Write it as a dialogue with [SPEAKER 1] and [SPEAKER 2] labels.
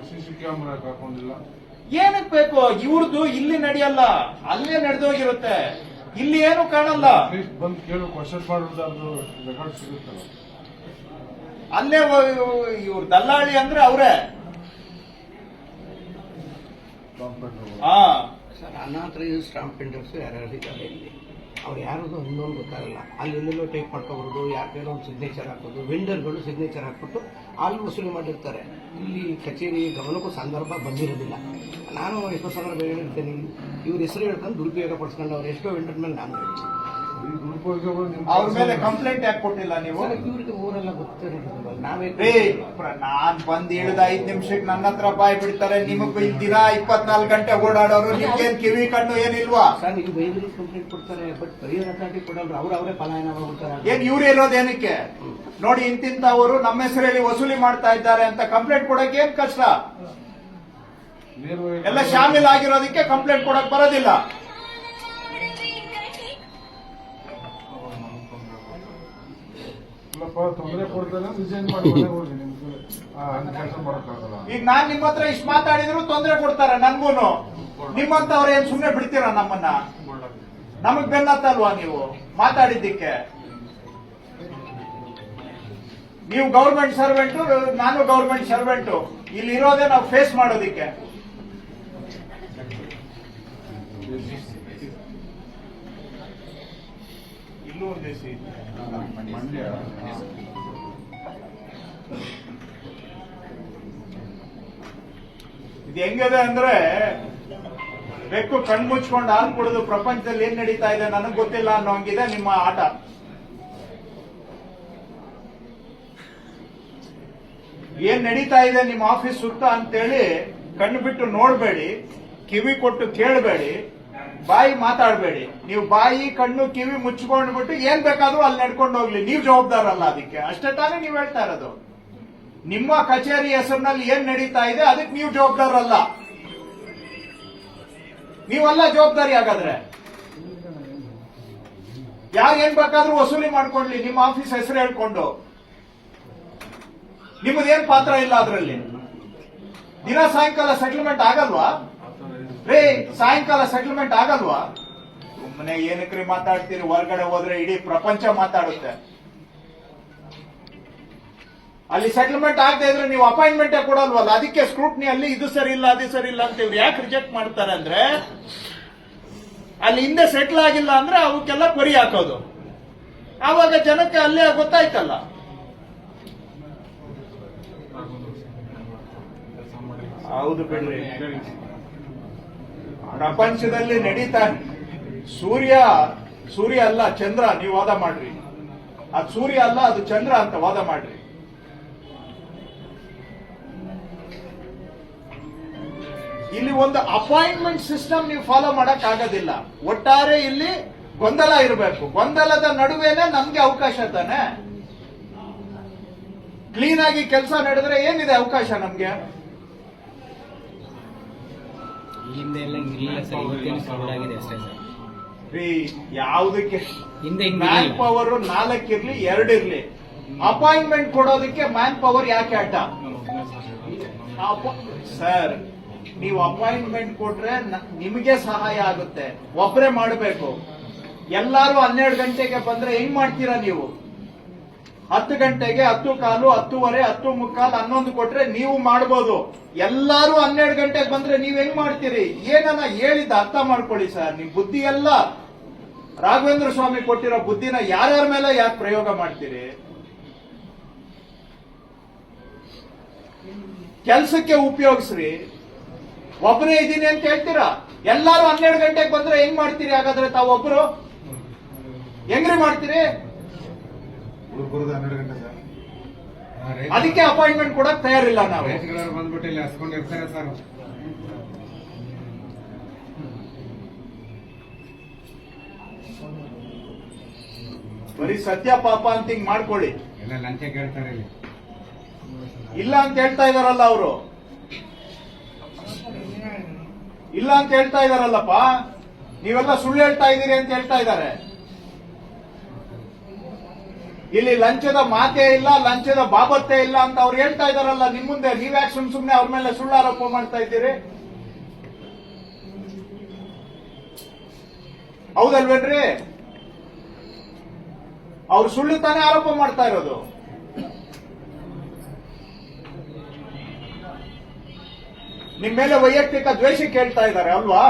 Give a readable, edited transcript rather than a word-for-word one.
[SPEAKER 1] CC camera ಹಾಕೊಂಡಿಲ್ಲ.
[SPEAKER 2] ಏನಕ್ಕೆ ಬೇಕು? ಇವ್ರದ್ದು ಇಲ್ಲಿ ನಡೆಯಲ್ಲ, ಅಲ್ಲೇ ನಡೆದೋಗಿರುತ್ತೆ. ಇಲ್ಲಿ ಏನು ಕಾಣಲ್ಲ.
[SPEAKER 1] ಬಂದು ಕೇಳು, ಕ್ವಶನ್ ಮಾಡೋದು ರೆಕಾರ್ಡ್ ಸಿಗುತ್ತಲ್ಲ.
[SPEAKER 2] ಅಲ್ಲೇ ಇವ್ರ ದಲ್ಲಾಳಿ ಅಂದ್ರೆ ಅವರೇ.
[SPEAKER 3] ಸರ್, ಅನಾಥರೈಸ್ ಸ್ಟಾಂಪ್ ಪ್ರಿಂಟರ್ಸ್ ಯಾರ್ಯಾರು ಇದ್ದಾರೆ ಇಲ್ಲಿ, ಅವ್ರು ಯಾರದು ಇನ್ನೊಂದು ಗೊತ್ತಾಗಲ್ಲ. ಅಲ್ಲಿ ಎಲ್ಲೆಲ್ಲೋ ಟೈಪ್ ಮಾಡ್ಕೊಬಾರ್ದು, ಯಾರು ಒಂದು ಸಿಗ್ನೇಚರ್ ಹಾಕೋದು, ವೆಂಡರ್ಗಳು ಸಿಗ್ನೇಚರ್ ಹಾಕ್ಬಿಟ್ಟು ಅಲ್ಲಿ ವಸೂಲಿ ಮಾಡಿರ್ತಾರೆ. ಇಲ್ಲಿ ಕಚೇರಿ ಗಮನಕ್ಕೂ ಸಂದರ್ಭ ಬಂದಿರೋದಿಲ್ಲ. ನಾನು ಎಷ್ಟೋ ಸಂದರ್ಭ ಹೇಳಿರ್ತೇನೆ, ಇವ್ರ ಹೆಸರು ಹೇಳ್ಕೊಂಡು ದುರುಪಯೋಗ ಪಡಿಸ್ಕೊಂಡು ಅವ್ರು ಎಷ್ಟೋ ವೆಂಡರ್ ಮೇಲೆ ನಾನು ಹೇಳ್ತೀನಿ.
[SPEAKER 2] ಅವ್ರ ಮೇಲೆ ಕಂಪ್ಲೇಂಟ್ ಯಾಕೆ ಕೊಟ್ಟಿಲ್ಲ ನೀವು?
[SPEAKER 3] ಇವ್ರಿಗೆ ಊರೆಲ್ಲ ಗೊತ್ತಿರೋದಿಲ್ಲ. ನಾವೇ
[SPEAKER 2] ನಾನ್ ಬಂದ್ ಹೇಳಿದ 5 ನಿಮಿಷಕ್ಕೆ ನನ್ನ ಹತ್ರ ಬಾಯ್ ಬಿಡ್ತಾರೆ. ನಿಮಗ್ ದಿನ 24 ಗಂಟೆ ಓಡಾಡೋರು, ನಿಮ್ಗೇನ್ ಕಿವಿ ಕಣ್ಣು ಏನಿಲ್ವಾ?
[SPEAKER 3] ಸರ್, ನೀವು ಬೈಬಲ್ ಕಂಪ್ಲೇಂಟ್ ಕೊಡ್ತಾರೆ, ಬಟ್ ಪರಿಹಾರ ಅಥಾರಿಟಿ ಕೊಡಲ್ಲ. ಅವರೇ ಪಲಾಯನ ಮಾಡ್ತಾರೆ.
[SPEAKER 2] ಏನ್ ಇವ್ರು ಇರೋದೇನಕ್ಕೆ? ನೋಡಿ, ಇಂತಿಂತವರು ನಮ್ಮ ಹೆಸರಲ್ಲಿ ವಸೂಲಿ ಮಾಡ್ತಾ ಇದ್ದಾರೆ ಅಂತ ಕಂಪ್ಲೇಂಟ್ ಕೊಡಕ್ಕೆ ಏನ್ ಕಷ್ಟ? ಎಲ್ಲ ಶಾಮೀಲ್ ಆಗಿರೋದಕ್ಕೆ ಕಂಪ್ಲೇಂಟ್ ಕೊಡಕ್ ಬರೋದಿಲ್ಲ.
[SPEAKER 1] ತೊಂದರೆ ಕೊಡ್ತಾರೆ, ರಿಸೈನ್ ಮಾಡಿ ಕೆಲಸ ಮಾಡಕ್ಕಾಗಲ್ಲ.
[SPEAKER 2] ಈಗ ನಾನ್ ನಿಮ್ಮ ಹತ್ರ ಇಷ್ಟು ಮಾತಾಡಿದ್ರು ತೊಂದರೆ ಕೊಡ್ತಾರೆ ನನ್ಗೂನು. ನಿಮ್ಮಂತವ್ರು ಏನ್ ಸುಮ್ನೆ ಬಿಡ್ತೀರಾ ನಮ್ಮನ್ನ? ನಮಗ್ ಬೆನ್ನತ್ತಲ್ವಾ ನೀವು ಮಾತಾಡಿದ್ದಕ್ಕೆ? ನೀವು ಗೌರ್ಮೆಂಟ್ ಸರ್ವೆಂಟು, ನಾನು ಗೌರ್ಮೆಂಟ್ ಸರ್ವೆಂಟು. ಇಲ್ಲಿ ಇರೋದೇ ನಾವು ಫೇಸ್ ಮಾಡೋದಿಕ್ಕೆ. ಇಲ್ಲೂ ಒಂದು ಮಂಡ್ಯ ಇದು ಹೆಂಗಿದೆ ಅಂದ್ರೆ, ಬೆಕ್ಕು ಕಣ್ಮುಚ್ಕೊಂಡು ಹಾಲು ಕುಡಿದು ಪ್ರಪಂಚದಲ್ಲಿ ಏನ್ ನಡೀತಾ ಇದೆ ನನಗ್ ಗೊತ್ತಿಲ್ಲ ಅನ್ನೋ ಹಂಗಿದೆ ನಿಮ್ಮ ಆಟ. ಏನ್ ನಡೀತಾ ಇದೆ ನಿಮ್ಮ ಆಫೀಸ್ ಸುತ್ತ ಅಂತೇಳಿ ಕಣ್ಣು ಬಿಟ್ಟು ನೋಡ್ಬೇಡಿ, ಕಿವಿ ಕೊಟ್ಟು ಕೇಳಬೇಡಿ, ಬಾಯಿ ಮಾತಾಡಬೇಡಿ. ನೀವು ಬಾಯಿ ಕಣ್ಣು ಕಿವಿ ಮುಚ್ಕೊಂಡ್ಬಿಟ್ಟು ಏನ್ ಬೇಕಾದ್ರೂ ಅಲ್ಲಿ ನಡ್ಕೊಂಡು ಹೋಗ್ಲಿ, ನೀವು ಜವಾಬ್ದಾರಲ್ಲ ಅದಕ್ಕೆ. ಅಷ್ಟೇ ತಾನೇ ನೀವು ಹೇಳ್ತಾ ಇರೋದು. ನಿಮ್ಮ ಕಚೇರಿ ಹೆಸರಿನಲ್ಲಿ ಏನ್ ನಡೀತಾ ಇದೆ ಅದಕ್ಕೆ ನೀವು ಜವಾಬ್ದಾರಲ್ಲ. ನೀವಲ್ಲ ಜವಾಬ್ದಾರಿ. ಹಾಗಾದ್ರೆ ಯಾರು ಏನ್ ಬೇಕಾದ್ರೂ ವಸೂಲಿ ಮಾಡ್ಕೊಂಡ್ಲಿ ನಿಮ್ಮ ಆಫೀಸ್ ಹೆಸರು ಹೇಳ್ಕೊಂಡು. ನಿಮ್ಮದೇನ್ ಪಾತ್ರ ಇಲ್ಲ ಅದರಲ್ಲಿ. ದಿನ ಸಾಯಂಕಾಲ ಸೆಟಲ್ಮೆಂಟ್ ಆಗಲ್ವಾ? ರೇ, ಸಾಯಂಕಾಲ ಸೆಟಲ್ಮೆಂಟ್ ಆಗಲ್ವಾ? ಸುಮ್ಮನೆ ಏನಕ್ರಿ ಮಾತಾಡ್ತೀರಿ? ಹೊರಗಡೆ ಹೋದ್ರೆ ಇಡೀ ಪ್ರಪಂಚ ಮಾತಾಡುತ್ತೆ. ಅಲ್ಲಿ ಸೆಟಲ್ಮೆಂಟ್ ಆಗದೆ ಇದ್ರೆ ನೀವು ಅಪಾಯಿಂಟ್ಮೆಂಟ್ ಕೊಡಲ್ವಲ್ಲ. ಅದಕ್ಕೆ ಸ್ಕ್ರೂಟ್ನಿ ಅಲ್ಲಿ ಇದು ಸರಿ ಇಲ್ಲ ಅದು ಸರಿ ಇಲ್ಲ ಅಂತ ಇವ್ರು ಯಾಕೆ ರಿಜೆಕ್ಟ್ ಮಾಡ್ತಾರೆ ಅಂದ್ರೆ, ಅಲ್ಲಿ ಹಿಂದೆ ಸೆಟ್ಲ್ ಆಗಿಲ್ಲ ಅಂದ್ರೆ ಅವಕ್ಕೆಲ್ಲ ಕೊರಿ ಹಾಕೋದು. ಆವಾಗ ಜನಕ್ಕೆ ಅಲ್ಲೇ ಗೊತ್ತಾಯ್ತಲ್ಲ. ಹೌದು ಬಿಡ್ರಿ, ಪ್ರಪಂಚದಲ್ಲಿ ನಡೀತಾ ಸೂರ್ಯ ಅಲ್ಲ ಚಂದ್ರ. ನೀವು ವಾದ ಮಾಡ್ರಿ, ಅದು ಸೂರ್ಯ ಅಲ್ಲ ಅದು ಚಂದ್ರ ಅಂತ ವಾದ ಮಾಡ್ರಿ. ಇಲ್ಲಿ ಒಂದು ಅಪಾಯಿಂಟ್ಮೆಂಟ್ ಸಿಸ್ಟಮ್ ನೀವು ಫಾಲೋ ಮಾಡಕ್ ಆಗೋದಿಲ್ಲ. ಒಟ್ಟಾರೆ ಇಲ್ಲಿ ಗೊಂದಲ ಇರಬೇಕು. ಗೊಂದಲದ ನಡುವೆನೆ ನಮ್ಗೆ ಅವಕಾಶ ತಾನೆ. ಕ್ಲೀನ್ ಆಗಿ ಕೆಲಸ ನಡೆದ್ರೆ ಏನಿದೆ ಅವಕಾಶ ನಮ್ಗೆ? ಯಾವುದಕ್ಕೆ ಮ್ಯಾನ್ ಪವರ್ 4 ಇರ್ಲಿ 2 ಇರ್ಲಿ, ಅಪಾಯಿಂಟ್ಮೆಂಟ್ ಕೊಡೋದಕ್ಕೆ ಮ್ಯಾನ್ ಪವರ್ ಯಾಕೆ ಅಡ್ಡ? ಸರ್, ನೀವು ಅಪಾಯಿಂಟ್ಮೆಂಟ್ ಕೊಟ್ರೆ ನಿಮಗೆ ಸಹಾಯ ಆಗುತ್ತೆ. ಒಬ್ಬರೇ ಮಾಡಬೇಕು. ಎಲ್ಲಾರು 12 ಗಂಟೆಗೆ ಬಂದ್ರೆ ಹೆಂಗ್ ಮಾಡ್ತೀರಾ ನೀವು? 10 ಗಂಟೆಗೆ 10:15, 10:30, 10:45, 11 ಕೊಟ್ರೆ ನೀವು ಮಾಡ್ಬೋದು. ಎಲ್ಲಾರು 12 ಗಂಟೆಗೆ ಬಂದ್ರೆ ನೀವ್ ಹೆಂಗ್ ಮಾಡ್ತೀರಿ? ಏನನ್ನ ಹೇಳಿದ ಅರ್ಥ ಮಾಡ್ಕೊಳ್ಳಿ ಸರ್. ನಿಮ್ ಬುದ್ಧಿ ಎಲ್ಲ ರಾಘವೇಂದ್ರ ಸ್ವಾಮಿ ಕೊಟ್ಟಿರೋ ಬುದ್ಧಿನ ಯಾರ್ಯಾರ ಮೇಲೆ ಯಾಕೆ ಪ್ರಯೋಗ ಮಾಡ್ತೀರಿ? ಕೆಲ್ಸಕ್ಕೆ ಉಪಯೋಗಿಸ್ರಿ. ಒಬ್ಬನೇ ಇದೀನಿ ಅಂತ ಹೇಳ್ತೀರಾ? ಎಲ್ಲಾರು 12 ಗಂಟೆಗೆ ಬಂದ್ರೆ ಹೆಂಗ್ ಮಾಡ್ತೀರಿ? ಹಾಗಾದ್ರೆ ತಾವು ಒಬ್ರು ಹೆಂಗ್ರಿ ಮಾಡ್ತೀರಿ? ಅದಕ್ಕೆ ಅಪಾಯಿಂಟ್ಮೆಂಟ್ ಕೊಡಕ್ ತಯಾರಿಲ್ಲ ನಾವು.
[SPEAKER 1] ಬಂದ್ಬಿಟ್ಟು ಇಲ್ಲಿ ಹಸ್ಕೊಂಡಿರ್ತಾರೆ ಸರ್.
[SPEAKER 2] ಬರೀ ಸತ್ಯ ಪಾಪ ಅಂತ ಹಿಂಗ್ ಮಾಡ್ಕೊಳ್ಳಿ.
[SPEAKER 1] ಎಲ್ಲ ಲಂಚ ಕೇಳ್ತಾರೆ ಇಲ್ಲಿ.
[SPEAKER 2] ಇಲ್ಲ ಅಂತ ಹೇಳ್ತಾ ಇದಾರಲ್ಲ ಅವರು. ಇಲ್ಲ ಅಂತ ಹೇಳ್ತಾ ಇದಾರಲ್ಲಪ್ಪ. ನೀವೆಲ್ಲ ಸುಳ್ಳು ಹೇಳ್ತಾ ಇದ್ದೀರಿ ಅಂತ ಹೇಳ್ತಾ ಇದ್ದಾರೆ. ಇಲ್ಲಿ ಲಂಚದ ಮಾತೇ ಇಲ್ಲ, ಲಂಚದ ಬಾಬತ್ತೇ ಇಲ್ಲ ಅಂತ ಅವ್ರು ಹೇಳ್ತಾ ಇದಾರಲ್ಲ ನಿಮ್ ಮುಂದೆ. ನೀವ್ಯಾಕೆ ಸುಮ್ನೆ ಅವ್ರ ಮೇಲೆ ಸುಳ್ಳು ಆರೋಪ ಮಾಡ್ತಾ ಇದ್ದೀರಿ? ಹೌದಲ್ವೇನ್ರಿ? ಅವ್ರು ಸುಳ್ಳು ತಾನೇ ಆರೋಪ ಮಾಡ್ತಾ ಇರೋದು. ನಿಮ್ ಮೇಲೆ ವೈಯಕ್ತಿಕ ದ್ವೇಷ ಕೇಳ್ತಾ ಇದ್ದಾರೆ ಅಲ್ವಾ?